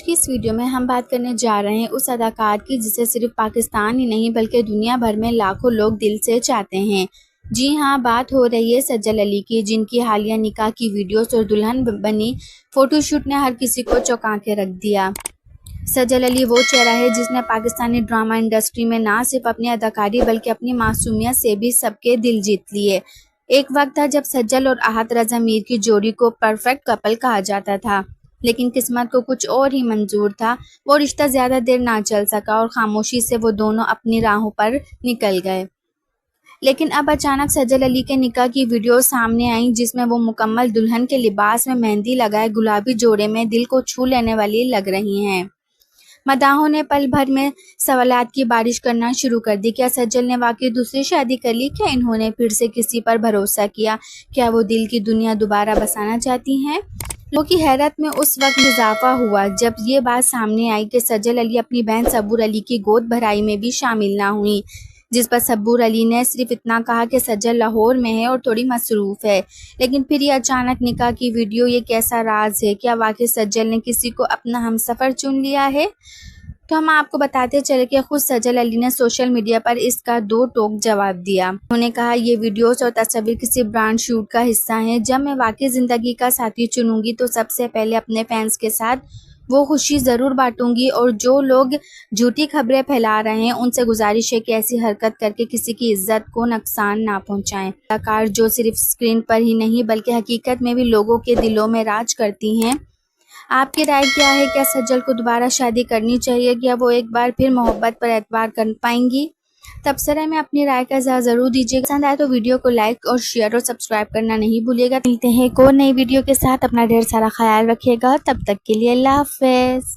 کی اس ویڈیو میں ہم بات کرنے جا رہے ہیں اس اداکار کی جسے صرف پاکستان ہی نہیں بلکہ دنیا بھر میں لاکھوں لوگ دل سے چاہتے ہیں۔ جی ہاں، بات ہو رہی ہے سجل علی کی، جن کی حالیہ نکاح کی ویڈیوز اور دلہن بنی فوٹو شوٹ نے ہر کسی کو چونکا کے رکھ دیا۔ سجل علی وہ چہرہ ہے جس نے پاکستانی ڈرامہ انڈسٹری میں نہ صرف اپنی اداکاری بلکہ اپنی معصومیت سے بھی سب کے دل جیت لیے۔ ایک وقت تھا جب سجل اور احد رضا میر کی جوڑی کو پرفیکٹ کپل کہا جاتا تھا، لیکن قسمت کو کچھ اور ہی منظور تھا۔ وہ رشتہ زیادہ دیر نہ چل سکا اور خاموشی سے وہ دونوں اپنی راہوں پر نکل گئے۔ لیکن اب اچانک سجل علی کے نکاح کی ویڈیوز سامنے آئیں جس میں وہ مکمل دلہن کے لباس میں مہندی لگائے گلابی جوڑے میں دل کو چھو لینے والی لگ رہی ہیں۔ مداحوں نے پل بھر میں سوالات کی بارش کرنا شروع کر دی۔ کیا سجل نے واقعی دوسری شادی کر لی؟ کیا انہوں نے پھر سے کسی پر بھروسہ کیا؟ کیا وہ دل کی دنیا دوبارہ بسانا چاہتی ہیں؟ لوگوں کی حیرت میں اس وقت اضافہ ہوا جب یہ بات سامنے آئی کہ سجل علی اپنی بہن صبور علی کی گود بھرائی میں بھی شامل نہ ہوئیں، جس پر صبور علی نے صرف اتنا کہا کہ سجل لاہور میں ہے اور تھوڑی مصروف ہے۔ لیکن پھر یہ اچانک نکاح کی ویڈیو، یہ کیسا راز ہے؟ کیا واقعی سجل نے کسی کو اپنا ہمسفر چن لیا ہے؟ تو ہم آپ کو بتاتے چلے کہ خود سجل علی نے سوشل میڈیا پر اس کا دو ٹوک جواب دیا۔ انہوں نے کہا، یہ ویڈیوز اور تصاویر کسی برانڈ شوٹ کا حصہ ہیں۔ جب میں واقعی زندگی کا ساتھی چنوں گی تو سب سے پہلے اپنے فینس کے ساتھ وہ خوشی ضرور بانٹوں گی، اور جو لوگ جھوٹی خبریں پھیلا رہے ہیں ان سے گزارش ہے کہ ایسی حرکت کر کے کسی کی عزت کو نقصان نہ پہنچائیں۔ اداکار جو صرف اسکرین پر ہی نہیں بلکہ حقیقت میں بھی لوگوں کے دلوں میں راج کرتی ہیں۔ آپ کی رائے کیا ہے؟ کیا سجل کو دوبارہ شادی کرنی چاہیے؟ کیا وہ ایک بار پھر محبت پر اعتبار کر پائیں گی؟ تبصرے میں اپنی رائے کا اظہار ضرور دیجیے گا۔ پسند آئے تو ویڈیو کو لائک اور شیئر اور سبسکرائب کرنا نہیں بھولیے گا۔ ملتے ہیں ایک اور نئی ویڈیو کے ساتھ، اپنا ڈھیر سارا خیال رکھیے گا۔ تب تک کے لیے اللہ حافظ۔